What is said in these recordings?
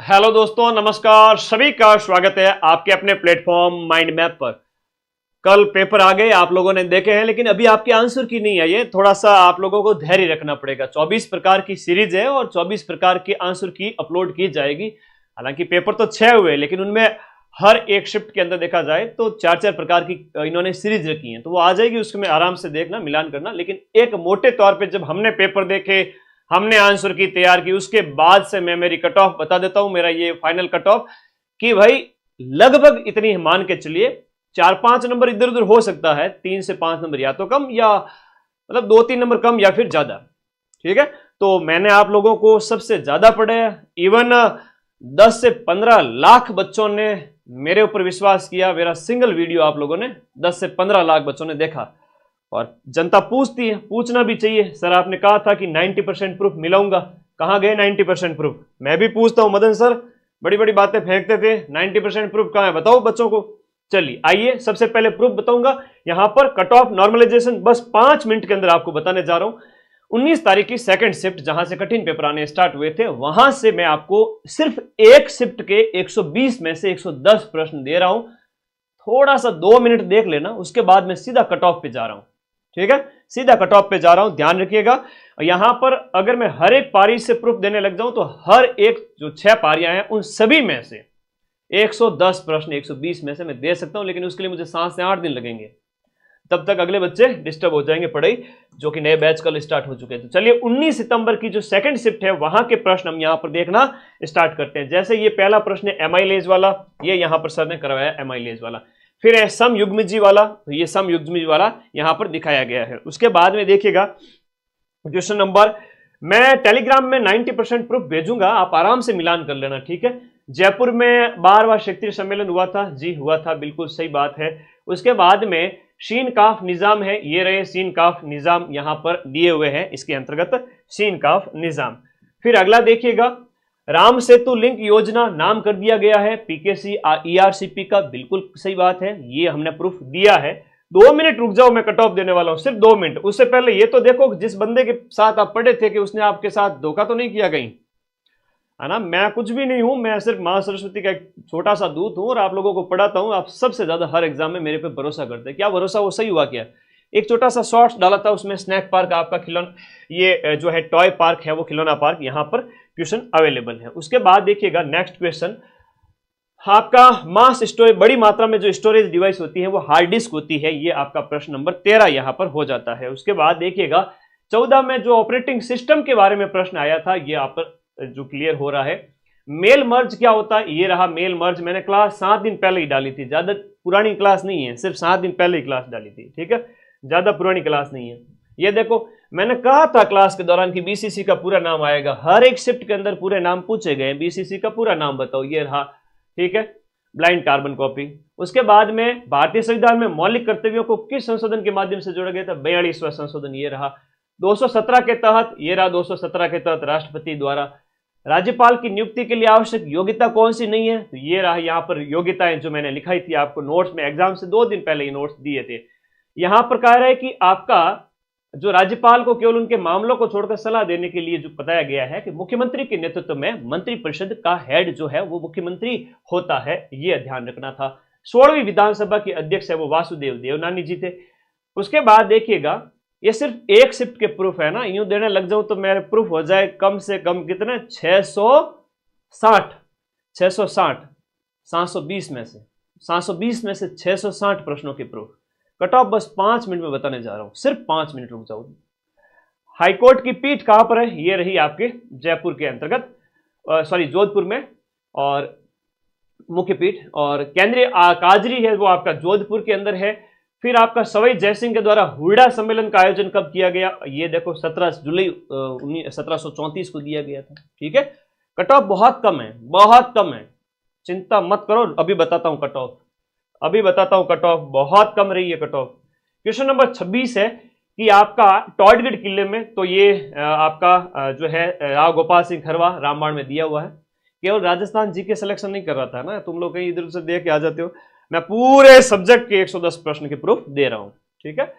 Hello दोस्तों, नमस्कार। सभी का स्वागत है आपके अपने प्लेटफॉर्म माइंड मैप पर। कल पेपर आ गए, आप लोगों ने देखे हैं, लेकिन अभी आपके आंसर की नहीं आई है। थोड़ा सा आप लोगों को धैर्य रखना पड़ेगा। 24 प्रकार की सीरीज है और 24 प्रकार के आंसर की अपलोड की जाएगी। हालांकि पेपर तो 6 हुए, लेकिन उनमें हर एक शिफ्ट के अंदर देखा जाए तो 4-4 प्रकार की इन्होंने सीरीज रखी है, तो वो आ जाएगी। उसमें आराम से देखना, मिलान करना। लेकिन एक मोटे तौर पर जब हमने पेपर देखे, हमने आंसर की तैयार की, उसके बाद से मैं मेरी कट ऑफ बता देता हूं। मेरा ये फाइनल कट ऑफ कि भाई लगभग इतनी मान के चलिए, 4-5 नंबर इधर उधर हो सकता है, 3 से 5 नंबर या तो कम, या मतलब 2-3 नंबर कम या फिर ज्यादा। ठीक है, तो मैंने आप लोगों को सबसे ज्यादा पढ़े। इवन 10 से 15 लाख बच्चों ने मेरे ऊपर विश्वास किया। मेरा सिंगल वीडियो आप लोगों ने 10 से 15 लाख बच्चों ने देखा। और जनता पूछती है, पूछना भी चाहिए। सर आपने कहा था कि 90% प्रूफ मिलाऊंगा, कहां गए 90% प्रूफ? मैं भी पूछता हूं, मदन सर बड़ी बड़ी बातें फेंकते थे, 90% प्रूफ कहां है, बताओ बच्चों को। चलिए आइए, सबसे पहले प्रूफ बताऊंगा। यहां पर कट ऑफ नॉर्मलाइजेशन बस 5 मिनट के अंदर आपको बताने जा रहा हूं। 19 तारीख की सेकंड शिफ्ट जहां से कठिन पेपर आने स्टार्ट हुए थे, वहां से मैं आपको सिर्फ एक शिफ्ट के 120 में से 110 प्रश्न दे रहा हूं। थोड़ा सा 2 मिनट देख लेना, उसके बाद मैं सीधा कट ऑफ पे जा रहा हूं। ठीक है, सीधा कट ऑफ पे जा रहा हूं, ध्यान रखिएगा। यहां पर अगर मैं हर एक पारी से प्रूफ देने लग जाऊं तो हर एक जो 6 पारियां हैं उन सभी में से 110 प्रश्न 120 में से मैं दे सकता हूं। लेकिन उसके लिए मुझे 7 से 8 दिन लगेंगे, तब तक अगले बच्चे डिस्टर्ब हो जाएंगे पढ़ाई, जो कि नए बैच कल स्टार्ट हो चुके हैं। तो चलिए 19 सितंबर की जो सेकंड शिफ्ट है वहां के प्रश्न हम यहां पर देखना स्टार्ट करते हैं। जैसे ये पहला प्रश्न है एमाइलेज वाला, ये यहां पर सर ने करवाया एमाइलेज वाला। फिर है सम युग्मजी वाला, तो ये सम युग्मजी वाला यहां पर दिखाया गया है। उसके बाद में देखिएगा क्वेश्चन नंबर, मैं टेलीग्राम में 90% प्रूफ भेजूंगा, आप आराम से मिलान कर लेना। ठीक है, जयपुर में 12वां क्षेत्रीय सम्मेलन हुआ था, जी हुआ था, बिल्कुल सही बात है। उसके बाद में शीन काफ निजाम है, ये रहे शीन काफ निजाम यहां पर दिए हुए हैं, इसके अंतर्गत शीन काफ निजाम। फिर अगला देखिएगा, राम सेतु लिंक योजना नाम कर दिया गया है पीकेसी ईआरसीपी का, बिल्कुल सही बात है, ये हमने प्रूफ दिया है। 2 मिनट रुक जाओ, मैं कट ऑफ देने वाला हूं, सिर्फ 2 मिनट। उससे पहले ये तो देखो जिस बंदे के साथ आप पढ़े थे कि उसने आपके साथ धोखा तो नहीं किया कहीं, है ना। मैं कुछ भी नहीं हूं, मैं सिर्फ मां सरस्वती का एक छोटा सा दूत हूं और आप लोगों को पढ़ाता हूं। आप सबसे ज्यादा हर एग्जाम में मेरे पे भरोसा करते हैं। क्या भरोसा, वो सही हुआ क्या? एक छोटा सा शॉर्ट्स डाला था, उसमें स्नैक पार्क आपका खिलौना, ये जो है टॉय पार्क है, वो खिलौना पार्क यहां पर क्वेश्चन अवेलेबल है। उसके बाद देखिएगा नेक्स्ट क्वेश्चन, आपका मास स्टोरेज, बड़ी मात्रा में जो स्टोरेज डिवाइस होती है वो हार्ड डिस्क होती है, ये आपका प्रश्न नंबर 13 यहां पर हो जाता है। उसके बाद देखिएगा 14 में जो ऑपरेटिंग सिस्टम के बारे में प्रश्न आया था, ये आप पर जो क्लियर हो रहा है। मेल मर्ज क्या होता है, ये रहा मेल मर्ज। मैंने क्लास 7 दिन पहले ही डाली थी, ज्यादा पुरानी क्लास नहीं है, सिर्फ 7 दिन पहले ही क्लास डाली थी। ठीक है, ज्यादा पुरानी क्लास नहीं है। ये देखो, मैंने कहा था क्लास के दौरान कि बीसीसी का पूरा नाम आएगा, हर एक शिफ्ट के अंदर पूरे नाम पूछे गए। बीसीसी का पूरा नाम बताओ, ये रहा। ठीक है, ब्लाइंड कार्बन कॉपी। उसके बाद में भारतीय संविधान में मौलिक कर्तव्यों को किस संशोधन के माध्यम से जोड़ा गया था? 42वां संशोधन, ये रहा। 217 के तहत, ये रहा 217 के तहत राष्ट्रपति द्वारा। राज्यपाल की नियुक्ति के लिए आवश्यक योग्यता कौन सी नहीं है? तो ये रहा यहां पर योग्यताएं जो मैंने लिखाई थी आपको नोट्स में, एग्जाम से 2 दिन पहले ये नोट्स दिए थे। यहां पर कह रहा है कि आपका जो राज्यपाल को केवल उनके मामलों को छोड़कर सलाह देने के लिए जो बताया गया है कि मुख्यमंत्री के नेतृत्व में मंत्रिपरिषद का हेड जो है वो मुख्यमंत्री होता है, ये ध्यान रखना था। 16वीं विधानसभा के अध्यक्ष है वो वासुदेव देवनानी जी थे। उसके बाद देखिएगा, ये सिर्फ एक शिफ्ट के प्रूफ है ना, यूं देने लग जाऊं तो मेरे प्रूफ हो जाए कम से कम कितने, 660 720 में से 720 में से 660 प्रश्नों के प्रूफ। कट ऑफ बस 5 मिनट में बताने जा रहा हूं, सिर्फ 5 मिनट रुक जाओ। हाईकोर्ट की पीठ कहां पर है? ये रही आपके जयपुर के अंतर्गत, सॉरी जोधपुर में, और मुख्य पीठ। और केंद्रीय काजरी है वो आपका जोधपुर के अंदर है। फिर आपका सवाई जयसिंह के द्वारा हुड्डा सम्मेलन का आयोजन कब किया गया? ये देखो 17 जुलाई 1734 को दिया गया था। ठीक है, कट ऑफ बहुत कम है, बहुत कम है, चिंता मत करो, अभी बताता हूं कट ऑफ, अभी बताता हूं कट ऑफ, बहुत कम रही है कट ऑफ। क्वेश्चन नंबर 26 है कि आपका टॉडगढ़ किले में, तो ये आपका जो है राव गोपाल सिंह खरवा रामबाण में दिया हुआ है। केवल राजस्थान जी के सिलेक्शन नहीं कर रहा था ना, तुम लोग कहीं इधर से देख के आ जाते हो। मैं पूरे सब्जेक्ट के 110 प्रश्न के प्रूफ दे रहा हूं। ठीक है,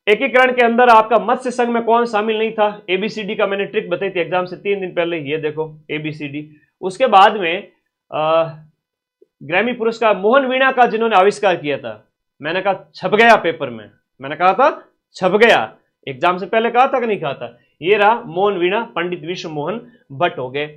एकीकरण के अंदर आपका मत्स्य संघ में कौन शामिल नहीं था? एबीसीडी का मैंने ट्रिक बताई थी एग्जाम से 3 दिन पहले, ये देखो एबीसीडी। उसके बाद में ग्रैमी पुरस्कार मोहन वीणा का जिन्होंने आविष्कार किया था, मैंने कहा छप गया पेपर में, मैंने कहा था छप गया, एग्जाम से पहले कहा था कि नहीं कहा था, ये रहा मोहन वीणा, पंडित विश्व मोहन भट्ट हो गए।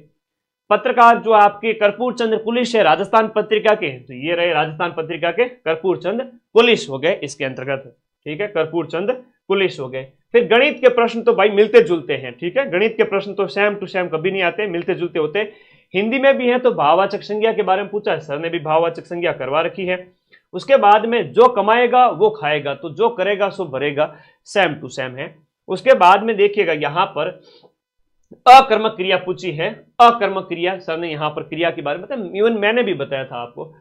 पत्रकार जो आपके कर्पूर चंद्र कुलिश है राजस्थान पत्रिका के, तो ये रहे राजस्थान पत्रिका के कर्पूर चंद्र कुलिश हो गए इसके अंतर्गत, ठीक है, कर्पूर चंद्र कुलिश हो गए। फिर गणित के प्रश्न तो भाई मिलते जुलते हैं, ठीक है, गणित के प्रश्न तो सेम टू सेम कभी नहीं आते, मिलते जुलते होते। हिंदी में भी है तो भाववाचक संज्ञा के बारे में पूछा है, सर ने भी भाववाचक संज्ञा करवा रखी है। उसके बाद में जो कमाएगा वो खाएगा, तो जो करेगा सो भरेगा, सेम टू सेम है। उसके बाद में देखिएगा यहां पर अकर्मक क्रिया पूछी है, अकर्मक क्रिया सर ने यहां पर क्रिया के बारे में बताया, इवन मैंने भी बताया था आपको।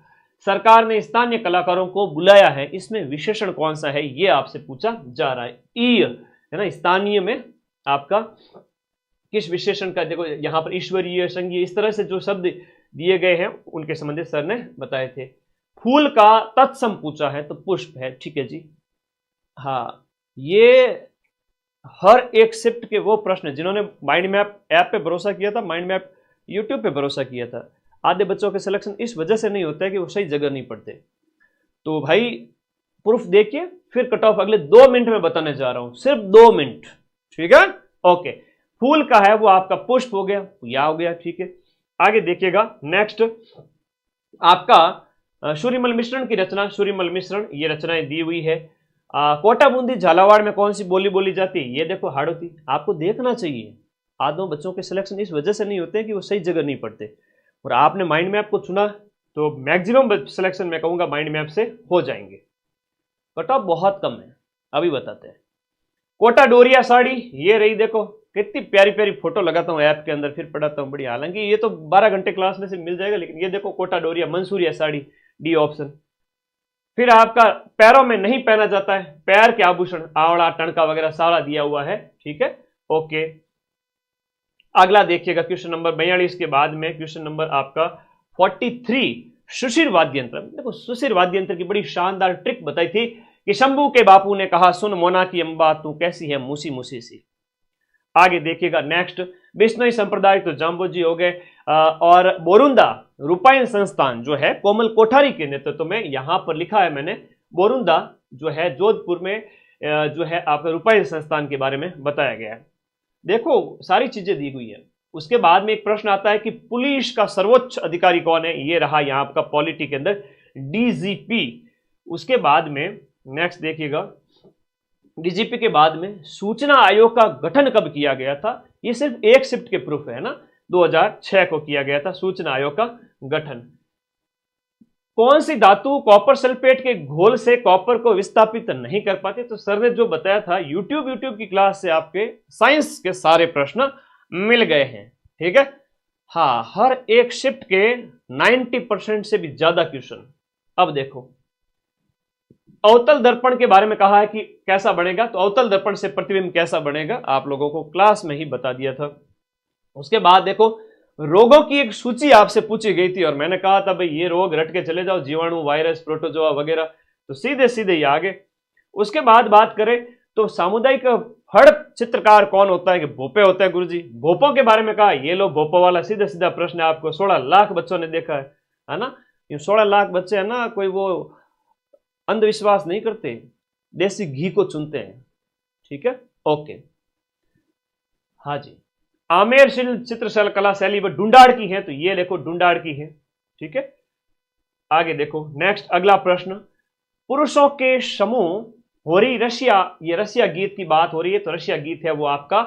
सरकार ने स्थानीय कलाकारों को बुलाया है, इसमें विशेषण कौन सा है ये आपसे पूछा जा रहा है, ई है ना, स्थानीय में आपका किस विशेषण का, देखो यहां पर ईश्वरीय संघीय इस तरह से जो शब्द दिए गए हैं उनके संबंधित सर ने बताए थे। फूल का तत्सम पूछा है तो पुष्प है, ठीक है जी। हाँ, ये हर एक शिफ्ट के वो प्रश्न जिन्होंने माइंड मैप ऐप पे भरोसा किया था, माइंड मैप यूट्यूब पे भरोसा किया था, आधे बच्चों के सिलेक्शन इस वजह से नहीं होता है कि वो सही जगह नहीं पढ़ते। तो भाई प्रूफ देखिए, फिर कट ऑफ अगले 2 मिनट में बताने जा रहा हूं, सिर्फ 2 मिनट, ठीक है, ओके। फूल का है वो आपका पुष्प हो गया, या हो गया, ठीक है। आगे देखिएगा नेक्स्ट आपका सूर्यमल मिश्रण की रचना, सूर्यमल मिश्रण ये रचनाएं दी हुई है। कोटा बूंदी झालावाड़ में कौन सी बोली बोली जाती है, ये देखो हाड़ौती, आपको देखना चाहिए। आधों बच्चों के सिलेक्शन इस वजह से नहीं होते कि वो सही जगह नहीं पढ़ते, और आपने माइंड मैप को चुना तो मैक्सिमम सिलेक्शन मैं कहूंगा माइंड मैप से हो जाएंगे। कट ऑफ बहुत कम है, अभी बताते हैं। कोटा डोरिया साड़ी ये रही, देखो कितनी प्यारी प्यारी फोटो लगाता हूँ ऐप के अंदर, फिर पढ़ाता हूँ, बढ़िया। हालांकि ये तो 12 घंटे क्लास में से मिल जाएगा, लेकिन ये देखो कोटा डोरिया मंसूरिया साड़ी, डी ऑप्शन। फिर आपका पैरों में नहीं पहना जाता है, पैर के आभूषण आवड़ा टणका वगैरह सारा दिया हुआ है, ठीक है, ओके। अगला देखिएगा क्वेश्चन नंबर 42 के बाद में क्वेश्चन नंबर आपका 43, सुशिर वाद्य यंत्र। देखो सुशिर वाद्य यंत्र की बड़ी शानदार ट्रिक बताई थी कि शंभू के बापू ने कहा सुन मोना की अंबा तू कैसी है मूसी मूसी सी। आगे देखिएगा नेक्स्ट बिश्नोई संप्रदाय तो जाम्बोजी हो गए, और बोरुंदा रूपायन संस्थान जो है कोमल कोठारी के नेतृत्व में, यहां पर लिखा है मैंने बोरुंदा जो है जोधपुर में जो है आपका रूपायन संस्थान के बारे में बताया गया है। देखो सारी चीजें दी हुई है। उसके बाद में एक प्रश्न आता है कि पुलिस का सर्वोच्च अधिकारी कौन है, ये रहा यहां आपका पॉलिटी के अंदर डीजीपी। उसके बाद में नेक्स्ट देखिएगा डीजीपी के बाद में सूचना आयोग का गठन कब किया गया था, ये सिर्फ एक शिफ्ट के प्रूफ है ना, 2006 को किया गया था सूचना आयोग का गठन। कौन सी धातु कॉपर सल्फेट के घोल से कॉपर को विस्थापित नहीं कर पाती, तो सर ने जो बताया था यूट्यूब की क्लास से आपके साइंस के सारे प्रश्न मिल गए हैं, ठीक है। हाँ, हर एक शिफ्ट के 90% से भी ज्यादा क्वेश्चन। अब देखो अवतल दर्पण के बारे में कहा है कि कैसा बनेगा, तो अवतल दर्पण से प्रतिबिंब कैसा बनेगा आप लोगों को क्लास में ही बता दिया था। उसके बाद देखो रोगों की एक सूची आपसे पूछी गई थी और मैंने कहा था भाई ये रोग रट के चले जाओ, जीवाणु वायरस प्रोटोजोआ वगैरह, तो सीधे सीधे ये आगे। उसके बाद बात करें तो सामुदायिक फड़ चित्रकार कौन होता है, कि भोपे होता है गुरुजी। भोपों के बारे में कहा, ये लो भोपो वाला सीधा सीधा प्रश्न है आपको, 16 लाख बच्चों ने देखा है ना। ये 16 लाख बच्चे है ना, कोई वो अंधविश्वास नहीं करते, देसी घी को चुनते हैं, ठीक है, ओके। हाँ जी, आमेर चित्रशैल कला शैली वो डुंडाड़ की है, तो ये देखो डुंडाड़ की है, ठीक है। आगे देखो नेक्स्ट अगला प्रश्न, पुरुषों के समूह होरी रशिया, ये रशिया गीत की बात हो रही है, तो रशिया गीत है वो आपका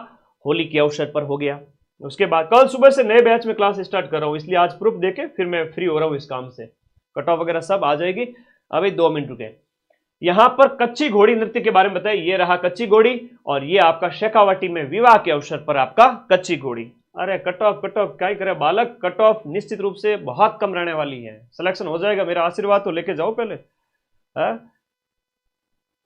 होली के अवसर पर हो गया। उसके बाद कल सुबह से नए बैच में क्लास स्टार्ट कर रहा हूं, इसलिए आज प्रूफ देके फिर मैं फ्री हो रहा हूं इस काम से, कट ऑफ वगैरह सब आ जाएगी। अभी 2 मिनट रुके। यहां पर कच्ची घोड़ी नृत्य के बारे में बताया, ये रहा कच्ची घोड़ी, और ये आपका शेखावाटी में विवाह के अवसर पर आपका कच्ची घोड़ी। अरे कट ऑफ क्या करे बालक, कट ऑफ निश्चित रूप से बहुत कम रहने वाली है, सिलेक्शन हो जाएगा, मेरा आशीर्वाद तो लेके जाओ पहले है?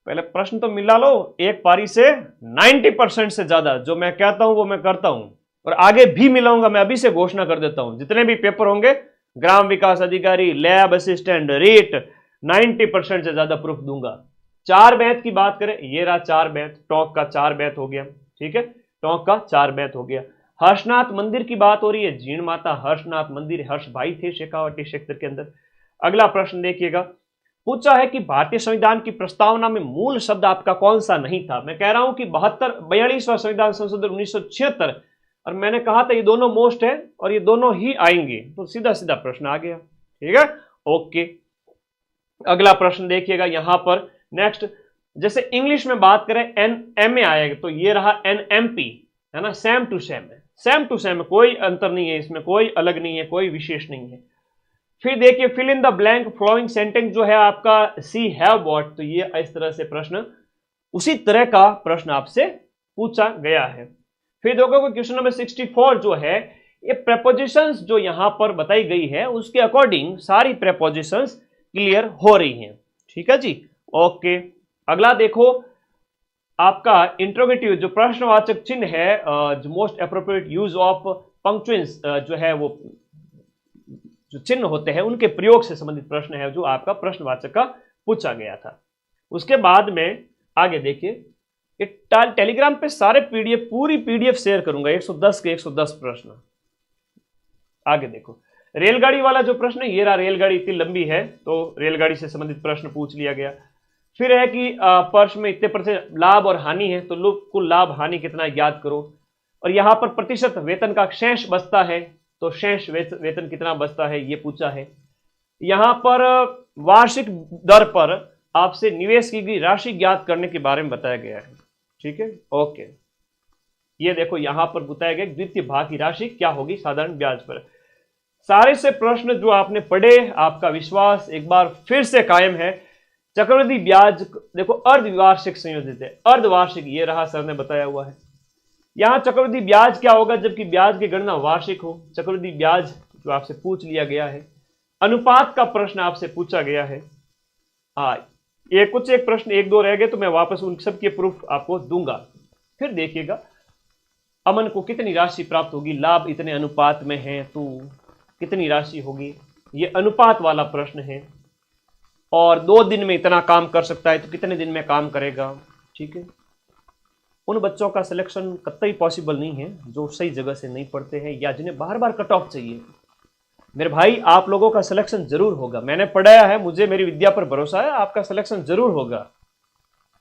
पहले प्रश्न तो मिला लो, एक पारी से 90% से ज्यादा जो मैं कहता हूं वो मैं करता हूं, और आगे भी मिलाऊंगा। मैं अभी से घोषणा कर देता हूं, जितने भी पेपर होंगे ग्राम विकास अधिकारी, लैब असिस्टेंट, रीट, 90% से ज्यादा प्रूफ दूंगा। 4 बैच की बात करें, ये रहा 4 बैच, टॉक का 4 बैच हो गया, ठीक है, टॉक का 4 बैच हो गया। हर्षनाथ मंदिर की बात हो रही है, जीण माता हर्षनाथ मंदिर, हर्ष भाई थे शेखावाटी क्षेत्र के अंदर। अगला प्रश्न देखिएगा, पूछा है कि भारतीय संविधान की प्रस्तावना में मूल शब्द आपका कौन सा नहीं था। मैं कह रहा हूं कि 42वां संविधान संशोधन 1976, और मैंने कहा था ये दोनों मोस्ट है और ये दोनों ही आएंगे, तो सीधा सीधा प्रश्न आ गया। ठीक है, ओके। अगला प्रश्न देखिएगा यहां पर नेक्स्ट, जैसे इंग्लिश में बात करें NMA आएगा, तो ये रहा NMP, है ना, सेम टू सेम है, सेम टू सेम, कोई अंतर नहीं है इसमें, कोई अलग नहीं है, कोई विशेष नहीं है। फिर देखिए fill in the blank flowing sentence जो है आपका सी हैव व्हाट, तो ये इस तरह से प्रश्न, उसी तरह का प्रश्न आपसे पूछा गया है। फिर देखो क्वेश्चन नंबर 64 जो है, ये प्रेपोजिशंस जो यहां पर बताई गई है उसके अकॉर्डिंग सारी प्रेपोजिशंस क्लियर हो रही हैं। ठीक है जी, ओके। अगला देखो आपका इंट्रोगेटिव जो प्रश्नवाचक चिन्ह है, जो मोस्ट एप्रोप्रिएट यूज ऑफ पंक्चुएंस जो है, वो जो चिन्ह होते हैं उनके प्रयोग से संबंधित प्रश्न है जो आपका प्रश्नवाचक का पूछा गया था। उसके बाद में आगे देखिए, टेलीग्राम पे सारे पीडीएफ, पूरी पीडीएफ शेयर करूंगा, 110 के 110 प्रश्न। आगे देखो रेलगाड़ी वाला जो प्रश्न है, ये रहा, रेलगाड़ी इतनी लंबी है तो रेलगाड़ी से संबंधित प्रश्न पूछ लिया गया। फिर है कि पर्स में इतने % लाभ और हानि है, तो कुल लाभ हानि कितना याद करो। और यहां पर प्रतिशत वेतन का शेष बचता है, तो शेष वेतन कितना बचता है ये पूछा है। यहां पर वार्षिक दर पर आपसे निवेश की गई राशि ज्ञात करने के बारे में बताया गया है। ठीक है, ओके। ये देखो यहां पर बताया गया द्वितीय भाग की राशि क्या होगी साधारण ब्याज पर। सारे से प्रश्न जो आपने पढ़े, आपका विश्वास एक बार फिर से कायम है। चक्रवृद्धि ब्याज देखो अर्धवार्षिक संयोजित है, अर्धवार्षिक ये रहा, सर ने बताया हुआ है। यहां चक्रवृद्धि ब्याज क्या होगा जबकि ब्याज की गणना वार्षिक हो। चक्रवृद्धि ब्याज जो आपसे पूछ लिया गया है। अनुपात का प्रश्न आपसे पूछा गया है। हाँ, ये कुछ एक प्रश्न 1-2 रह गए तो मैं वापस उन सब के प्रूफ आपको दूंगा। फिर देखिएगा अमन को कितनी राशि प्राप्त होगी, लाभ इतने अनुपात में है तो कितनी राशि होगी, ये अनुपात वाला प्रश्न है। और 2 दिन में इतना काम कर सकता है तो कितने दिन में काम करेगा। ठीक है, उन बच्चों का सिलेक्शन कतई पॉसिबल नहीं है जो सही जगह से नहीं पढ़ते हैं या जिन्हें बार बार कट ऑफ चाहिए। मेरे भाई आप लोगों का सिलेक्शन जरूर होगा, मैंने पढ़ाया है, मुझे मेरी विद्या पर भरोसा है, आपका सिलेक्शन जरूर होगा।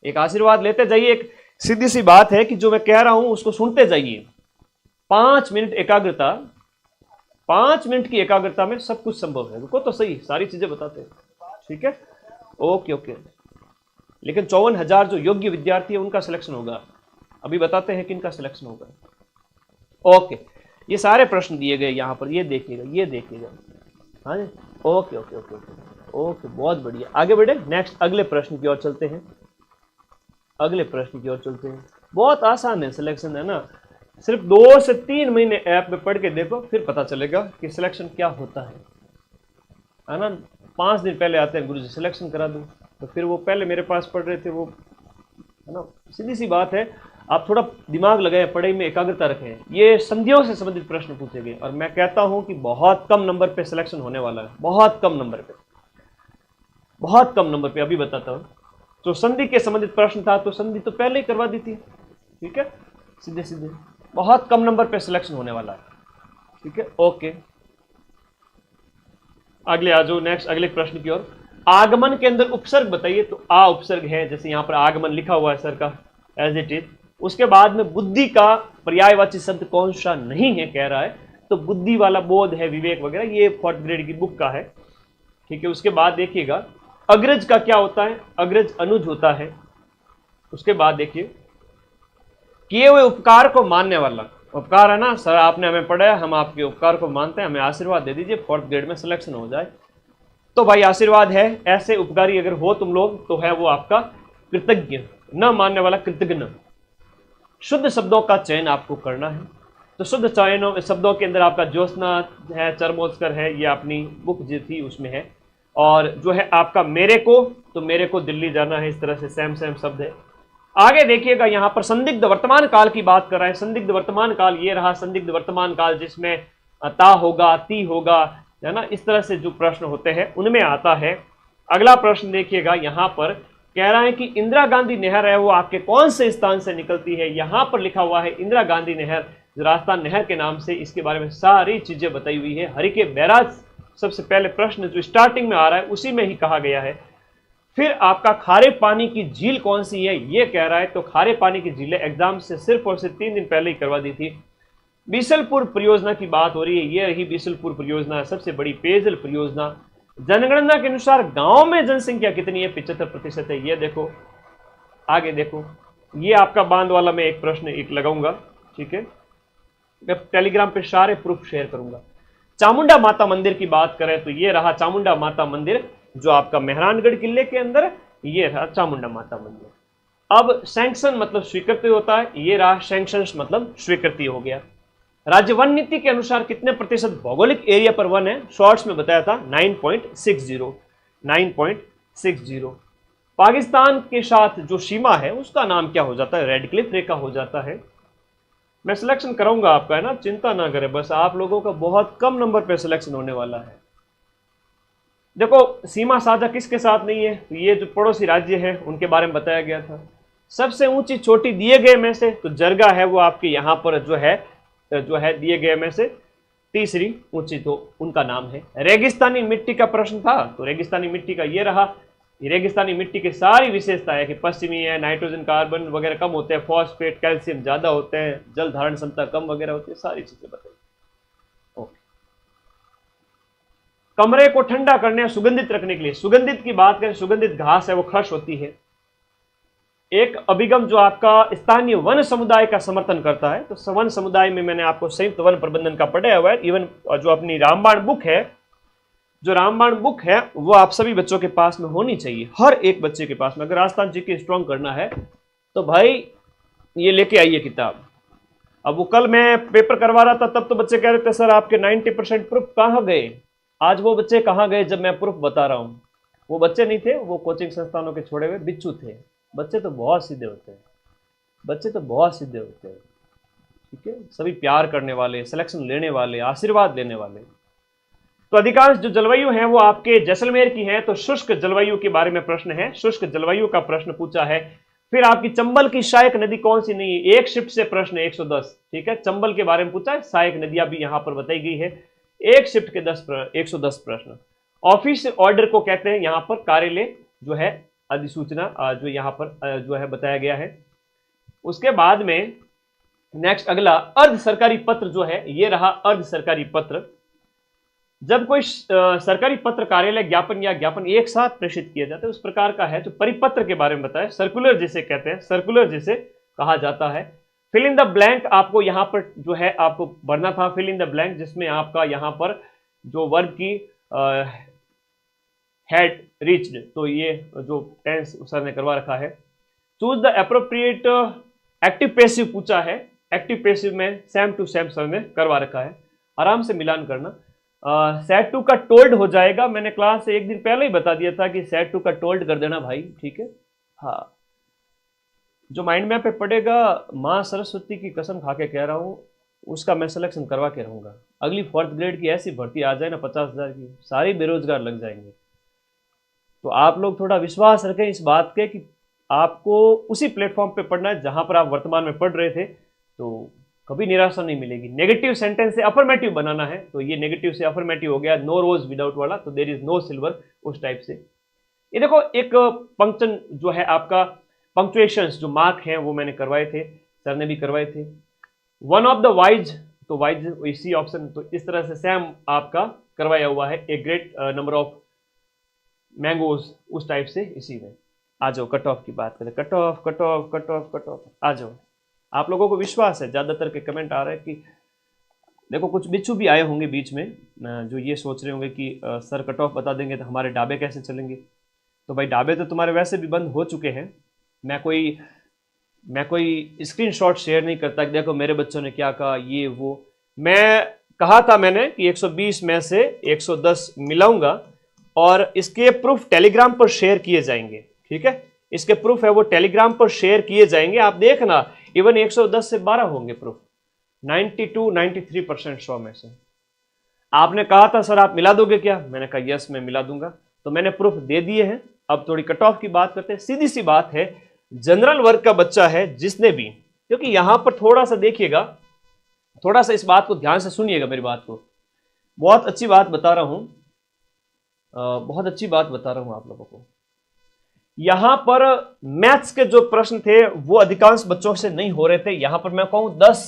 एक आशीर्वाद लेते जाइए, एक सीधी सी बात है कि जो मैं कह रहा हूं उसको सुनते जाइए। 5 मिनट एकाग्रता, 5 मिनट की एकाग्रता में सब कुछ संभव है। रुको तो सही, सारी चीजें बताते हैं। ठीक है, ओके ओके। लेकिन 54,000 जो योग्य विद्यार्थी है उनका सिलेक्शन होगा, अभी बताते हैं किनका सिलेक्शन होगा। ओके, ये सारे प्रश्न दिए गए यहां पर, ये देखिएगा, ये देखिएगा। हाँ जी, okay okay okay okay okay, बहुत बढ़िया। आगे बढ़े, नेक्स्ट अगले प्रश्न की ओर चलते हैं। अगले प्रश्न की ओर चलते हैं, बहुत आसान है सिलेक्शन, है ना। सिर्फ 2 से 3 महीने ऐप में पढ़ के देखो, फिर पता चलेगा कि सिलेक्शन क्या होता है ना। 5 दिन पहले आते हैं गुरुजी सिलेक्शन करा दूं, तो फिर वो पहले मेरे पास पढ़ रहे थे वो, है ना। सीधी सी बात है, आप थोड़ा दिमाग लगाएं, पढ़ाई में एकाग्रता रखें। ये संधियों से संबंधित प्रश्न पूछे गए और मैं कहता हूं कि बहुत कम नंबर पे सिलेक्शन होने वाला है, बहुत कम नंबर पे, बहुत कम नंबर पे। अभी बताता हूं, तो संधि के संबंधित प्रश्न था तो संधि तो पहले ही करवा दी थी। ठीक है, सीधे सीधे बहुत कम नंबर पे सिलेक्शन होने वाला है। ठीक है, ओके। अगले आ जाओ, नेक्स्ट अगले प्रश्न की ओर। आगमन के अंदर उपसर्ग बताइए, तो आ उपसर्ग है, जैसे यहां पर आगमन लिखा हुआ है सर का, एज इट इज। उसके बाद में बुद्धि का पर्यायवाची शब्द कौन सा नहीं है कह रहा है, तो बुद्धि वाला बोध है, विवेक वगैरह, ये 4th ग्रेड की बुक का है। ठीक है, उसके बाद देखिएगा अग्रज का क्या होता है, अग्रज अनुज होता है। उसके बाद देखिए किए हुए उपकार को मानने वाला, उपकार है ना सर, आपने हमें पढ़ाया, हम आपके उपकार को मानते हैं, हमें आशीर्वाद दे दीजिए 4th ग्रेड में सिलेक्शन हो जाए। तो भाई आशीर्वाद है, ऐसे उपकारी अगर हो तुम लोग तो है वो आपका कृतज्ञ, न मानने वाला कृतज्ञ। शुद्ध शब्दों का चयन आपको करना है, तो शुद्ध चयनों शब्दों के अंदर आपका ज्योत्सना है, चरमोत्कर है, ये अपनी बुक जो थी उसमें है। और जो है आपका मेरे को, तो मेरे को दिल्ली जाना है, इस तरह से सेम सेम शब्द है। आगे देखिएगा यहां पर संदिग्ध वर्तमान काल की बात कर रहे हैं। संदिग्ध वर्तमान काल ये रहा, संदिग्ध वर्तमान काल जिसमें ता होगा, ती होगा, है ना, इस तरह से जो प्रश्न होते हैं उनमें आता है। अगला प्रश्न देखिएगा, यहां पर कह रहा है कि इंदिरा गांधी नहर है वो आपके कौन से स्थान से निकलती है। यहां पर लिखा हुआ है इंदिरा गांधी नहर जो राजस्थान नहर के नाम से, इसके बारे में सारी चीजें बताई हुई है। हरिके बैराज सबसे पहले प्रश्न जो स्टार्टिंग में आ रहा है उसी में ही कहा गया है। फिर आपका खारे पानी की झील कौन सी है ये कह रहा है, तो खारे पानी की झीलें एग्जाम से सिर्फ और सिर्फ 3 दिन पहले ही करवा दी थी। बीसलपुर परियोजना की बात हो रही है, ये रही बीसलपुर परियोजना, सबसे बड़ी पेयजल परियोजना। जनगणना के अनुसार गांव में जनसंख्या कितनी है, 75% है। ये देखो, आगे देखो, ये आपका बांध वाला मैं एक प्रश्न एक लगाऊंगा, ठीक है, मैं टेलीग्राम पे सारे प्रूफ शेयर करूंगा। चामुंडा माता मंदिर की बात करें तो ये रहा चामुंडा माता मंदिर, जो आपका मेहरानगढ़ किले के अंदर, ये रहा चामुंडा माता मंदिर। अब सैंक्शन मतलब स्वीकृति होता है, ये रहा सैंक्शन मतलब स्वीकृति हो गया। राज्य वन नीति के अनुसार कितने प्रतिशत भौगोलिक एरिया पर वन है, शॉर्ट्स में बताया था 9.60। पाकिस्तान के साथ जो सीमा है उसका नाम क्या हो जाता है, रेड क्लिफ रेखा हो जाता है। मैं सिलेक्शन कराऊंगा आपका, है ना, चिंता ना करें, बस आप लोगों का बहुत कम नंबर पे सिलेक्शन होने वाला है। देखो सीमा साझा किसके साथ नहीं है, तो ये जो पड़ोसी राज्य है उनके बारे में बताया गया था। सबसे ऊंची चोटी दिए गए में से तो जरगा है, वो आपके यहाँ पर जो है दिए गए में से तीसरी ऊंची, तो उनका नाम है। रेगिस्तानी मिट्टी का प्रश्न था, तो रेगिस्तानी मिट्टी का ये रहा। ये रेगिस्तानी मिट्टी की सारी विशेषता है कि पश्चिमी है, नाइट्रोजन कार्बन वगैरह कम होते हैं, फॉस्फेट कैल्शियम ज्यादा होते हैं, जल धारण क्षमता कम वगैरह होती है, सारी चीजें बताइए। ओके, कमरे को ठंडा करने या सुगंधित रखने के लिए, सुगंधित की बात करें, सुगंधित घास है वो खर्च होती है। एक अभिगम जो आपका स्थानीय वन समुदाय का समर्थन करता है, तो वन समुदाय में मैंने आपको संयुक्त वन प्रबंधन का पढ़ाया हुआ है। इवन जो अपनी रामबाण बुक है, जो रामबाण बुक है वो आप सभी बच्चों के पास में होनी चाहिए, हर एक बच्चे के पास में। अगर राजस्थान जीके स्ट्रॉन्ग करना है तो भाई ये लेके आइए किताब। अब वो कल मैं पेपर करवा रहा था तब तो बच्चे कह रहे थे सर आपके 90% प्रूफ कहाँ गए। आज वो बच्चे कहाँ गए जब मैं प्रूफ बता रहा हूँ। वो बच्चे नहीं थे, वो कोचिंग संस्थानों के छोड़े हुए बिच्छू थे। बच्चे तो बहुत सीधे होते हैं, बच्चे तो बहुत सीधे होते हैं, ठीक है, सभी प्यार करने वाले, सिलेक्शन लेने वाले, आशीर्वाद लेने वाले। तो अधिकांश जो जलवायु है वो आपके जैसलमेर की है, तो शुष्क जलवायु के बारे में प्रश्न है, शुष्क जलवायु का प्रश्न पूछा है। फिर आपकी चंबल की सहायक नदी कौन सी नहीं है, एक शिफ्ट से प्रश्न 110, ठीक है, चंबल के बारे में पूछा है, सहायक नदियां भी यहां पर बताई गई है, एक शिफ्ट के 110 प्रश्न। ऑफिस ऑर्डर को कहते हैं यहां पर कार्यालय जो है अधिसूचना, जो यहां पर जो है बताया गया है। उसके बाद में नेक्स्ट अगला अर्ध सरकारी पत्र जो है, ये रहा अर्ध सरकारी पत्र। जब कोई सरकारी पत्र, कार्यालय, ज्ञापन या ज्ञापन एक साथ प्रेषित किया जाता है उस प्रकार का है। तो परिपत्र के बारे में बताया, सर्कुलर जिसे कहते हैं, सर्कुलर जिसे कहा जाता है। फिल इन द ब्लैंक आपको यहाँ पर जो है आपको भरना था, फिल इन द ब्लैंक, जिसमें आपका यहाँ पर जो वर्ब की हैड रीच्ड, तो ये जो टेंस सर ने करवा रखा है। Choose the appropriate active passive पूछा है, एक्टिव पैसिव में सेम टू सेम सर ने करवा रखा है, आराम से मिलान करना। सेट टू का टोल्ड हो जाएगा, मैंने क्लास से एक दिन पहले ही बता दिया था कि सेट टू का टोल्ड कर देना भाई, ठीक है। हाँ, जो माइंड मैप पे पड़ेगा, माँ सरस्वती की कसम खा के कह रहा हूँ, उसका मैं सिलेक्शन करवा के रहूंगा। अगली 4th ग्रेड की ऐसी भर्ती आ जाए ना 50,000 की, सारे बेरोजगार लग जाएंगे। तो आप लोग थोड़ा विश्वास रखें इस बात के कि आपको उसी प्लेटफॉर्म पे पढ़ना है जहां पर आप वर्तमान में पढ़ रहे थे, तो कभी निराशा नहीं मिलेगी। नेगेटिव सेंटेंस से अफर्मेटिव बनाना है, तो ये नेगेटिव से अफर्मेटिव हो गया, नो रोज विदाउट वाला, तो देयर इज नो सिल्वर, उस टाइप से। ये देखो एक पंक्चन जो है आपका, पंक्चुएशंस जो मार्क हैं वो मैंने करवाए थे, सर ने भी करवाए थे। वन ऑफ द वाइज, तो वाइज इसी ऑप्शन, तो इस तरह से सेम आपका करवाया हुआ है। A great number of mangoes, उस टाइप से इसी में। आ जाओ कट ऑफ की बात करें, cut off cut off cut off cut off, आ जाओ। आप लोगों को विश्वास है, ज्यादातर के कमेंट आ रहे हैं कि देखो कुछ बिच्छू भी आए होंगे बीच में जो ये सोच रहे होंगे कि सर कट ऑफ बता देंगे तो हमारे ढाबे कैसे चलेंगे। तो भाई ढाबे तो तुम्हारे वैसे भी बंद हो चुके हैं। मैं कोई स्क्रीनशॉट शेयर नहीं करता कि देखो मेरे बच्चों ने क्या कहा, ये वो। मैं कहा था मैंने कि 120 में से 110 मिलाऊंगा और इसके प्रूफ टेलीग्राम पर शेयर किए जाएंगे, ठीक है। इसके प्रूफ है वो टेलीग्राम पर शेयर किए जाएंगे, आप देखना। इवन 110 से 12 होंगे प्रूफ, 92-93% 100 में से। आपने कहा था सर आप मिला दोगे क्या, मैंने कहा यस मैं मिला दूंगा, तो मैंने प्रूफ दे दिए हैं। अब थोड़ी कट ऑफ की बात करते हैं। सीधी सी बात है, जनरल वर्ग का बच्चा है जिसने भी, क्योंकि यहां पर थोड़ा सा देखिएगा, थोड़ा सा इस बात को ध्यान से सुनिएगा, मेरी बात को। बहुत अच्छी बात बता रहा हूं, बहुत अच्छी बात बता रहा हूं आप लोगों को। यहां पर मैथ्स के जो प्रश्न थे वो अधिकांश बच्चों से नहीं हो रहे थे। यहां पर मैं कहूं 10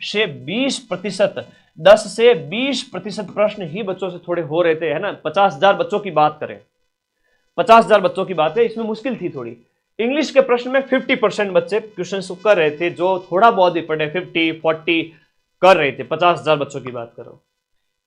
से 20%, 10 से 20% प्रश्न ही बच्चों से थोड़े हो रहे थे, है ना। 50,000 बच्चों की बात करें, 50,000 बच्चों की बात है, इसमें मुश्किल थी थोड़ी। इंग्लिश के प्रश्न में 50% बच्चे क्वेश्चन कर रहे थे, जो थोड़ा बहुत ही पढ़े 50-40 कर रहे थे। 50,000 बच्चों की बात करो।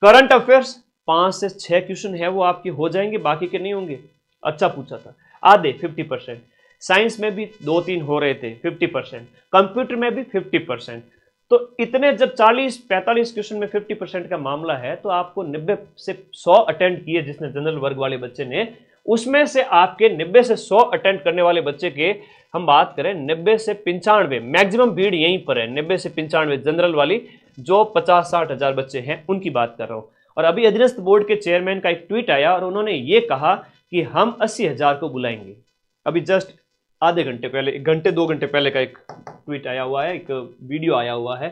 करंट अफेयर्स 5 से 6 क्वेश्चन है वो आपकी हो जाएंगे, बाकी के नहीं होंगे। अच्छा पूछा था, आधे 50%। साइंस में भी 2-3 हो रहे थे 50%, कंप्यूटर में भी 50%। तो इतने जब 40-45 क्वेश्चन में 50% का मामला है, तो आपको 90 से 100 अटेंड किए जिसने जनरल वर्ग वाले बच्चे ने, उसमें से आपके 90 से 100 अटेंड करने वाले बच्चे के हम बात करें 90 से 95, मैक्सिमम भीड़ यहीं पर है 90 से 95 जनरल वाली, जो 50-60 हजार बच्चे हैं उनकी बात कर रहा हूं। और अभी अधीनस्थ बोर्ड के चेयरमैन का एक ट्वीट आया और उन्होंने ये कहा कि हम 80,000 को बुलाएंगे। अभी जस्ट आधे घंटे पहले, 1 घंटे 2 घंटे पहले का एक ट्वीट आया हुआ है, एक वीडियो आया हुआ है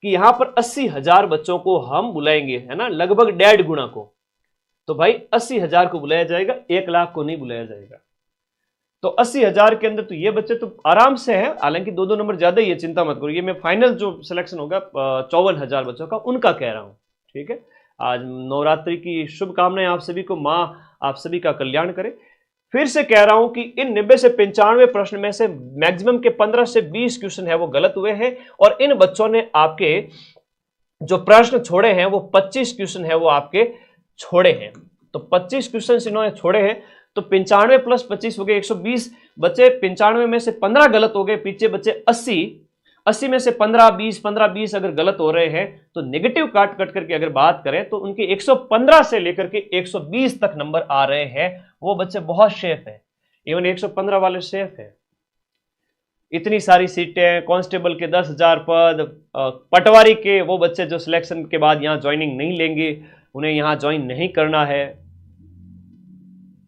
कि यहां पर 80,000 बच्चों को हम बुलाएंगे, है ना, लगभग 1.5 गुना को। तो भाई 80,000 को बुलाया जाएगा, 1 लाख को नहीं बुलाया जाएगा। तो 80,000 के अंदर तो ये बच्चे तो आराम से हैं, हालांकि 2-2 नंबर ज्यादा ही है, चिंता मत करो। ये मैं फाइनल जो सिलेक्शन होगा 54,000 बच्चों का, उनका कह रहा हूं, ठीक है। आज नवरात्रि की शुभकामनाएं आप सभी को, मां आप सभी का कल्याण करे। फिर से कह रहा हूं कि इन 90 से 95 प्रश्न में से मैक्सिमम के 15 से 20 क्वेश्चन है वो गलत हुए हैं, और इन बच्चों ने आपके जो प्रश्न छोड़े हैं वो 25 क्वेश्चन है वो आपके छोड़े हैं। तो 25 क्वेश्चन इन्होंने छोड़े हैं, तो 95 प्लस 25 हो गए 120 बचे। 95 में से 15 गलत हो गए, पीछे बचे 80 में से 15-20 अगर गलत हो रहे हैं, तो नेगेटिव काट कट करके अगर बात करें तो उनके 115 से लेकर के 120 तक नंबर आ रहे हैं। वो बच्चे बहुत सेफ है, इवन 115 वाले सेफ है। इतनी सारी सीटें, कांस्टेबल के 10,000 पद, पटवारी के वो बच्चे जो सिलेक्शन के बाद यहां ज्वाइनिंग नहीं लेंगे, उन्हें यहां ज्वाइन नहीं करना है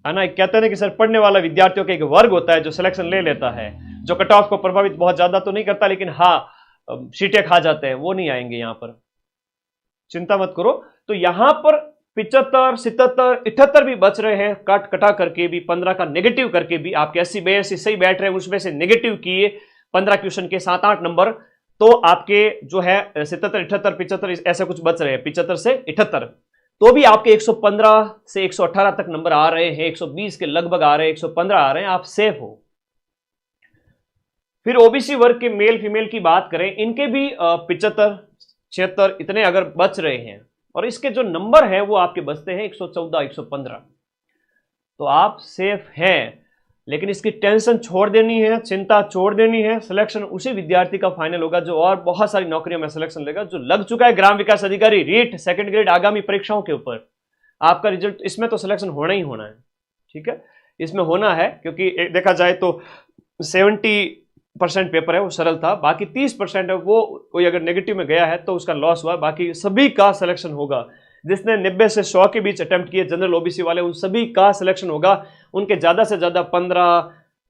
ना। कहते हैं कि सर पढ़ने वाला विद्यार्थियों का एक वर्ग होता है जो सिलेक्शन ले लेता है, जो कट ऑफ को प्रभावित बहुत ज्यादा तो नहीं करता, लेकिन हाँ सीटें खा जाते हैं, वो नहीं आएंगे यहां पर, चिंता मत करो। तो यहां पर 75, 77, 78 भी बच रहे हैं, काट कटा करके भी, 15 का नेगेटिव करके भी। आपके 80-82 सही बैठ रहे हैं, उसमें से नेगेटिव किए 15 क्वेश्चन के 7-8 नंबर, तो आपके जो है 77, 78, 75 ऐसे कुछ बच रहे हैं, 75 से 78, तो भी आपके 115 से 118 तक नंबर आ रहे हैं, 120 के लगभग आ रहे हैं, 115 आ रहे हैं, आप सेफ हो। फिर ओबीसी वर्ग के मेल फीमेल की बात करें, इनके भी 75, 76 इतने अगर बच रहे हैं, और इसके जो नंबर है वो आपके बचते हैं 114, 115, तो आप सेफ हैं। लेकिन इसकी टेंशन छोड़ देनी है, चिंता छोड़ देनी है। सिलेक्शन उसी विद्यार्थी का फाइनल होगा जो और बहुत सारी नौकरियों में सिलेक्शन लेगा, जो लग चुका है ग्राम विकास अधिकारी, रीट, सेकंड ग्रेड आगामी परीक्षाओं के ऊपर। आपका रिजल्ट इसमें तो सिलेक्शन होना ही होना है, ठीक है, इसमें होना है, क्योंकि देखा जाए तो 70% पेपर है वो सरल था, बाकी 30% है वो कोई अगर नेगेटिव में गया है तो उसका लॉस हुआ, बाकी सभी का सिलेक्शन होगा। जिसने 90 से 100 के बीच अटेम्प्ट किए जनरल ओबीसी वाले, उन सभी का सिलेक्शन होगा। उनके ज्यादा से ज्यादा 15,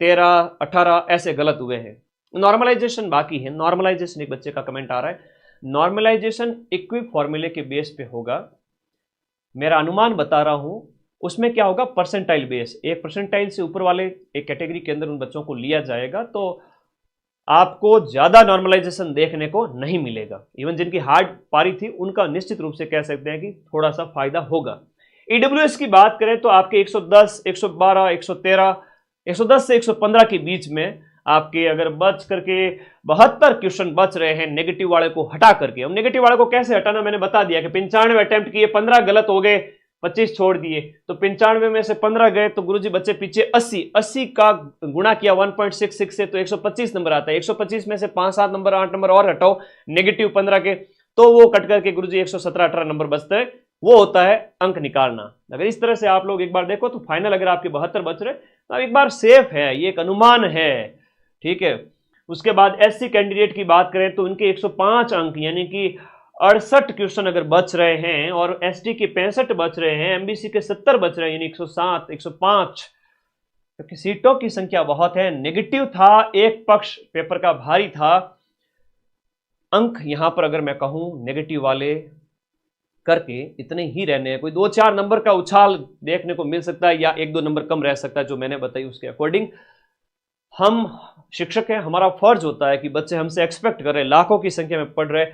13, 18 ऐसे गलत हुए हैं। नॉर्मलाइजेशन बाकी है, नॉर्मलाइजेशन एक बच्चे का कमेंट आ रहा है, नॉर्मलाइजेशन इक्विक फॉर्मूले के बेस पे होगा, मेरा अनुमान बता रहा हूं। उसमें क्या होगा, परसेंटाइल बेस, एक परसेंटाइल से ऊपर वाले एक कैटेगरी के अंदर उन बच्चों को लिया जाएगा, तो आपको ज्यादा नॉर्मलाइजेशन देखने को नहीं मिलेगा। इवन जिनकी हार्ड पारी थी उनका निश्चित रूप से कह सकते हैं कि थोड़ा सा फायदा होगा। ईडब्ल्यूएस की बात करें तो आपके 110, 112, 113, 110 से 115 के बीच में आपके अगर बच करके 72 क्वेश्चन बच रहे हैं नेगेटिव वाले को हटा करके। अब नेगेटिव वाले को कैसे हटाना मैंने बता दिया कि 95 अटेम्प्ट किए, 15 गलत हो गए, 25 छोड़ दिए, तो 95 में से 15 गए, तो गुरुजी बच्चे पीछे 80 का गुणा किया 1.66 से, तो 125 नंबर आता है। 125 में से 5-7 नंबर, 8 नंबर और हटाओ नेगेटिव 15 के, तो वो कट करके गुरुजी 117-18 नंबर बचते हैं। वो होता है अंक निकालना। अगर इस तरह से आप लोग एक बार देखो तो फाइनल अगर आपके 72 बच रहे तो एक बार सेफ है, ये एक अनुमान है, ठीक है। उसके बाद एससी कैंडिडेट की बात करें तो उनके 105 अंक यानी कि 68 क्वेश्चन अगर बच रहे हैं, और एसटी के 65 बच रहे हैं, एमबीसी के 70 बच रहे हैं, यानी 107, 105, क्योंकि सीटों की संख्या बहुत है। नेगेटिव था, एक पक्ष पेपर का भारी था, अंक यहां पर अगर मैं कहूं नेगेटिव वाले करके इतने ही रहने हैं, कोई 2-4 नंबर का उछाल देखने को मिल सकता है या 1-2 नंबर कम रह सकता है, जो मैंने बताई उसके अकॉर्डिंग। हम शिक्षक हैं, हमारा फर्ज होता है कि बच्चे हमसे एक्सपेक्ट कर रहे हैं, लाखों की संख्या में पढ़ रहे,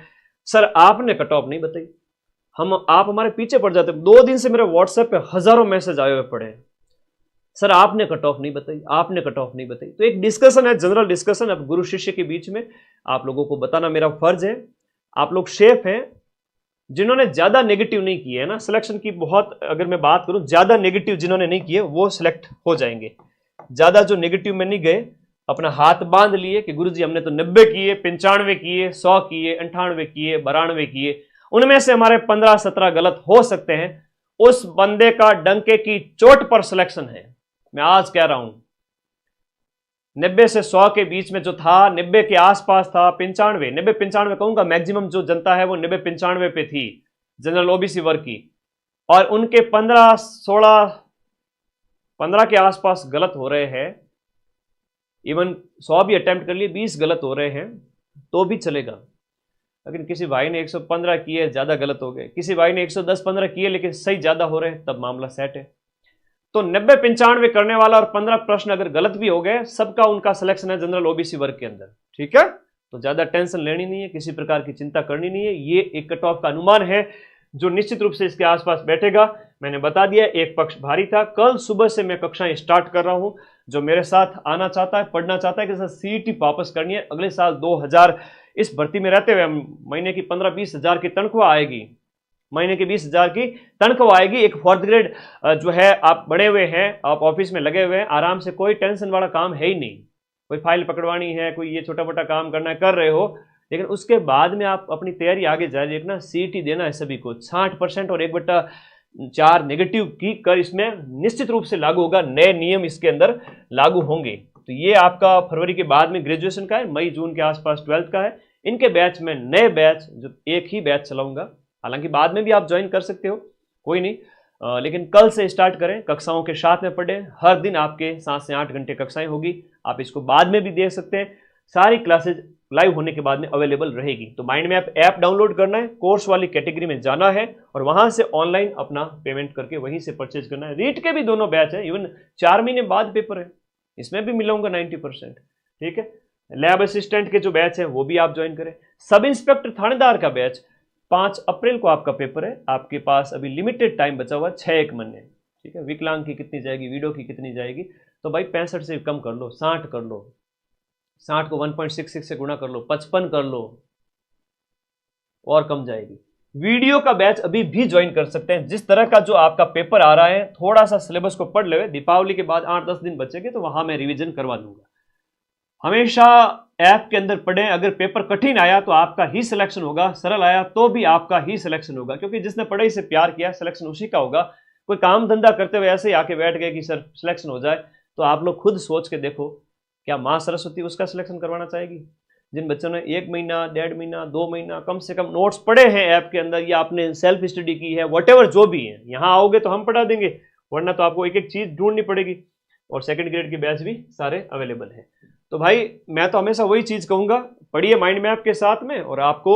सर आपने कट ऑफ नहीं बताई। आप हमारे पीछे पड़ जाते। 2 दिन से मेरे व्हाट्सएप पे हजारों मैसेज आए हुए पड़े हैं, सर आपने कट ऑफ नहीं बताई, आपने कट ऑफ नहीं बताई। तो एक डिस्कशन है, जनरल डिस्कशन, अब गुरु शिष्य के बीच में आप लोगों को बताना मेरा फर्ज है। आप लोग शेफ हैं, जिन्होंने ज्यादा नेगेटिव नहीं किए है ना सिलेक्शन की, बहुत अगर मैं बात करूं, ज्यादा नेगेटिव जिन्होंने नहीं किए वो सिलेक्ट हो जाएंगे। ज्यादा जो नेगेटिव में नहीं गए, अपना हाथ बांध लिए कि गुरुजी हमने तो 90 किए, 95 किए, 100 किए, 98 किए, 92 किए, उनमें से हमारे 15-17 गलत हो सकते हैं, उस बंदे का डंके की चोट पर सिलेक्शन है। मैं आज कह रहा हूं 90 से 100 के बीच में जो था, 90 के आसपास था, 95, 90-95 कहूंगा, मैक्सिमम जो जनता है वो 90-95 पे थी जनरल ओबीसी वर्ग की, और उनके 15 के आसपास गलत हो रहे हैं। इवन 100 भी अटेम्प्ट कर लिए, 20 गलत हो रहे हैं तो भी चलेगा। लेकिन किसी भाई ने 115 किए, ज्यादा गलत हो गए, किसी भाई ने 110-15 किए लेकिन सही ज्यादा हो रहे हैं, तब मामला सेट है। तो 90-95 करने वाला और 15 प्रश्न अगर गलत भी हो गए, सबका उनका सिलेक्शन है जनरल ओबीसी वर्ग के अंदर, ठीक है। तो ज्यादा टेंशन लेनी नहीं है, किसी प्रकार की चिंता करनी नहीं है। ये एक कट ऑफ का अनुमान है जो निश्चित रूप से इसके आसपास बैठेगा। मैंने बता दिया, एक पक्ष भारी था। कल सुबह से मैं कक्षाएं स्टार्ट कर रहा हूं। जो मेरे साथ आना चाहता है, पढ़ना चाहता है कि सर सीईटी वापस करनी है, अगले साल 2000 इस भर्ती में रहते हुए महीने की 15-20 हजार की तनख्वाह आएगी, महीने की 20,000 की तनख्वाह आएगी। एक 4th ग्रेड जो है, आप बड़े हुए हैं, आप ऑफिस में लगे हुए हैं, आराम से, कोई टेंशन वाला काम है ही नहीं। कोई फाइल पकड़वानी है, कोई ये छोटा मोटा काम करना है, कर रहे हो, लेकिन उसके बाद में आप अपनी तैयारी आगे जारी रखना। सीईटी देना है सभी को, 60% और 1/4 नेगेटिव की कर इसमें निश्चित रूप से लागू होगा। नए नियम इसके अंदर लागू होंगे। तो ये आपका फरवरी के बाद में ग्रेजुएशन का है, मई जून के आसपास 12th का है। इनके बैच में नए बैच, जो एक ही बैच चलाऊंगा, हालांकि बाद में भी आप ज्वाइन कर सकते हो, कोई नहीं, लेकिन कल से स्टार्ट करें, कक्षाओं के साथ में पढ़ें। हर दिन आपके 7 से 8 घंटे कक्षाएं होगी, आप इसको बाद में भी देख सकते हैं। सारी क्लासेज लाइव होने के बाद में अवेलेबल रहेगी। तो माइंड मैप ऐप डाउनलोड करना है, कोर्स वाली कैटेगरी में जाना है और वहां से ऑनलाइन अपना पेमेंट करके वहीं से परचेज करना है। रीट के भी दोनों बैच है, इवन 4 महीने बाद पेपर है, इसमें भी मिलाऊंगा 90%, ठीक है। लैब असिस्टेंट के जो बैच है वो भी आप ज्वाइन करें। सब इंस्पेक्टर थानेदार का बैच 5 अप्रैल को आपका पेपर है। आपके पास अभी लिमिटेड टाइम बचा हुआ, 6-1 महीने, ठीक है। विकलांग की कितनी जाएगी, वीडियो की कितनी जाएगी, तो भाई 65 से कम कर लो, 60 कर लो, 60 को 1.66 से गुणा कर लो, 55 कर लो, और कम जाएगी। वीडियो का बैच अभी भी ज्वाइन कर सकते हैं। जिस तरह का जो आपका पेपर आ रहा है, थोड़ा सा सिलेबस को पढ़ ले, दीपावली के बाद 8-10 दिन बचेंगे तो वहां मैं रिवीजन करवा दूंगा। हमेशा ऐप के अंदर पढ़ें। अगर पेपर कठिन आया तो आपका ही सिलेक्शन होगा, सरल आया तो भी आपका ही सिलेक्शन होगा, क्योंकि जिसने पढ़ाई से प्यार किया सिलेक्शन उसी का होगा। कोई काम धंधा करते हुए ऐसे ही आके बैठ गए कि सर सिलेक्शन हो जाए, तो आप लोग खुद सोच के देखो, क्या माँ सरस्वती उसका सिलेक्शन करवाना चाहेगी? जिन बच्चों ने 1 महीना, 1.5 महीना, 2 महीना कम से कम नोट्स पढ़े हैं ऐप के अंदर, या आपने सेल्फ स्टडी की है, वॉटेवर जो भी है, यहाँ आओगे तो हम पढ़ा देंगे, वरना तो आपको एक एक चीज ढूंढनी पड़ेगी। और 2nd ग्रेड के बैच भी सारे अवेलेबल है। तो भाई मैं तो हमेशा वही चीज कहूंगा, पढ़िए माइंड मैप के साथ में, और आपको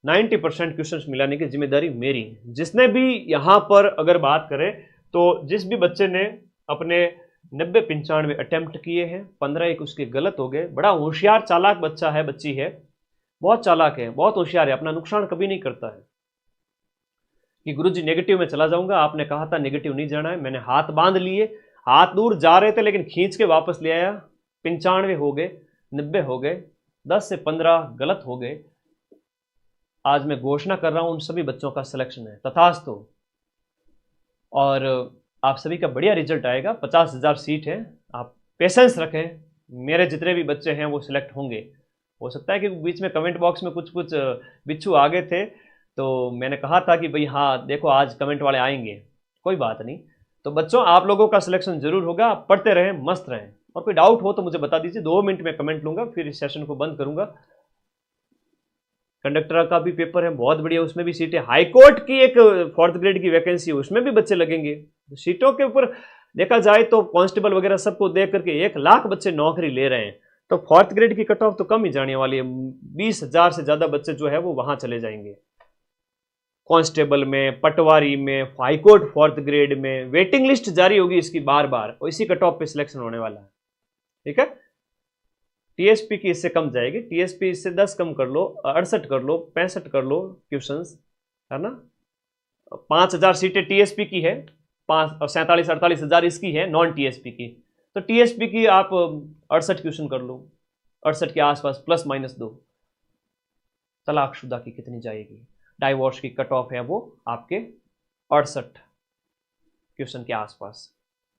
90% क्वेश्चंस मिलाने की जिम्मेदारी मेरी है। जिसने भी यहाँ पर अगर बात करें, तो जिस भी बच्चे ने अपने 90-95 अटेम्प्ट किए हैं, 15-1 उसके गलत हो गए, बड़ा होशियार चालाक बच्चा है, बच्ची है, बहुत चालाक है, बहुत होशियार है, अपना नुकसान कभी नहीं करता है कि गुरुजी नेगेटिव में चला जाऊंगा। आपने कहा था नेगेटिव नहीं जाना है, मैंने हाथ बांध लिए, हाथ दूर जा रहे थे लेकिन खींच के वापस ले आया। 95 हो गए, 90 हो गए, 10 से 15 गलत हो गए। आज मैं घोषणा कर रहा हूं, उन सभी बच्चों का सिलेक्शन है, तथास्तु। और आप सभी का बढ़िया रिजल्ट आएगा। 50,000 सीट है, आप पेशेंस रखें, मेरे जितने भी बच्चे हैं वो सिलेक्ट होंगे। हो सकता है कि बीच में कमेंट बॉक्स में कुछ बिच्छू आ गए थे, तो मैंने कहा था कि भाई हाँ देखो आज कमेंट वाले आएंगे, कोई बात नहीं। तो बच्चों आप लोगों का सिलेक्शन जरूर होगा, आप पढ़ते रहें, मस्त रहें, और कोई डाउट हो तो मुझे बता दीजिए, 2 मिनट में कमेंट लूंगा, फिर इस सेशन को बंद करूंगा। कंडक्टर का भी पेपर है, बहुत बढ़िया, उसमें भी सीटें। हाईकोर्ट की एक 4th ग्रेड की वैकेंसी है, उसमें भी बच्चे लगेंगे। सीटों के ऊपर देखा जाए तो कांस्टेबल वगैरह सबको देख करके 1 लाख बच्चे नौकरी ले रहे हैं। तो फोर्थ ग्रेड की कट ऑफ तो कम ही जाने वाली है। 20,000 से ज्यादा बच्चे जो है वो वहां चले जाएंगे। कांस्टेबल में, पटवारी में, हाईकोर्ट फोर्थ ग्रेड में वेटिंग लिस्ट जारी होगी इसकी बार बार, और इसी कट ऑफ पे सिलेक्शन होने वाला है। ठीक है, टीएसपी की इससे कम जाएगी, टीएसपी इससे 10 कम कर लो, 68 कर लो, 65 कर लो क्वेश्चंस, है ना। 5,000 सीटें टीएसपी की है, 47-48 इसकी है नॉन टीएसपी की। तो टीएसपी की आप 68 क्वेश्चन कर लो, 68 के आसपास प्लस माइनस 2। तलाकशुदा की कितनी जाएगी? डाइवोर्स की कट ऑफ है वो आपके 68 क्वेश्चन के आसपास।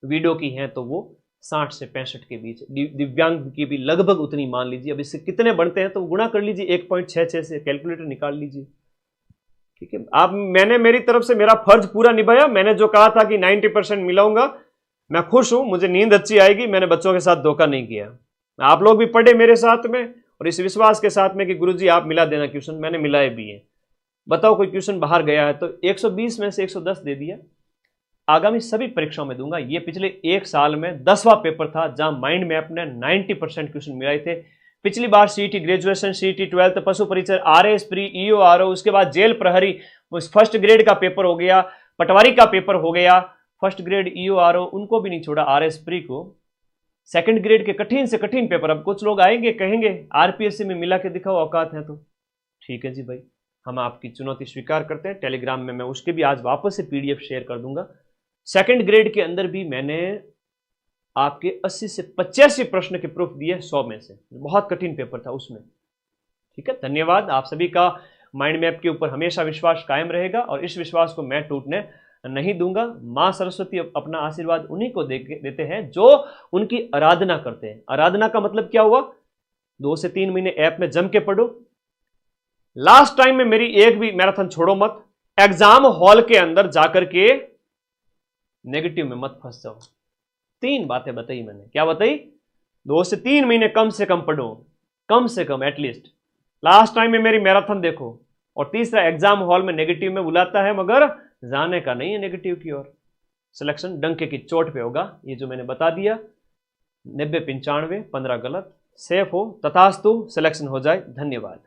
विडो की है तो वो 60 से 65 के बीच। दिव्यांग की भी लगभग उतनी मान लीजिए। अब इससे कितने बनते हैं तो गुणा कर लीजिए, 1.66 से कैलकुलेटर निकाल लीजिए। ठीक है, आप मैंने मेरी तरफ से मेरा फर्ज पूरा निभाया। मैंने जो कहा था कि 90% मिलाऊंगा, मैं खुश हूं, मुझे नींद अच्छी आएगी, मैंने बच्चों के साथ धोखा नहीं किया। आप लोग भी पढ़े मेरे साथ में और इस विश्वास के साथ में कि गुरुजी आप मिला देना क्वेश्चन, मैंने मिलाए भी है। बताओ कोई क्वेश्चन बाहर गया है तो 120 में से 110 दे दिया। आगामी सभी परीक्षाओं में दूंगा। ये पिछले एक साल में 10वां पेपर था जहां माइंड मैप ने 90% क्वेश्चन मिलाए थे। पिछली बार सीईटी ग्रेजुएशन, सीईटी 12th, पशु परिचर, आरएस प्री, ईओ आरओ, उसके बाद जेल प्रहरी, उस फर्स्ट ग्रेड का पेपर हो गया, पटवारी का पेपर हो गया, फर्स्ट ग्रेड ईओ आरओ उनको भी नहीं छोड़ा, आरएस प्री को। सेकंड ग्रेड के कठिन से कठिन पेपर। अब कुछ लोग आएंगे कहेंगे आरपीएससी में मिला के दिखाओ, औकात है तो ठीक है जी भाई, हम आपकी चुनौती स्वीकार करते हैं। टेलीग्राम में मैं उसके भी आज वापस से पीडीएफ शेयर कर दूंगा। सेकंड ग्रेड के अंदर भी मैंने आपके 80 से 85 प्रश्न के प्रूफ दिए 100 में से। बहुत कठिन पेपर था उसमें। ठीक है, धन्यवाद। आप सभी का माइंड मैप के ऊपर हमेशा विश्वास कायम रहेगा और इस विश्वास को मैं टूटने नहीं दूंगा। मां सरस्वती अपना आशीर्वाद उन्हीं को देते हैं जो उनकी आराधना करते हैं। आराधना का मतलब क्या हुआ? 2 से 3 महीने ऐप में जम के पढ़ो। लास्ट टाइम में मेरी एक भी मैराथन छोड़ो मत। एग्जाम हॉल के अंदर जाकर के नेगेटिव में मत फंस जाओ। 3 बातें बताई मैंने। क्या बताई? 2 से 3 महीने कम से कम पढ़ो, कम से कम एटलीस्ट। लास्ट टाइम में मेरी मैराथन देखो। और तीसरा, एग्जाम हॉल में नेगेटिव में बुलाता है मगर जाने का नहीं है नेगेटिव की ओर। सिलेक्शन डंके की चोट पे होगा। ये जो मैंने बता दिया, 90-95, 15 गलत, सेफ हो, तथास्तु, सिलेक्शन हो जाए। धन्यवाद।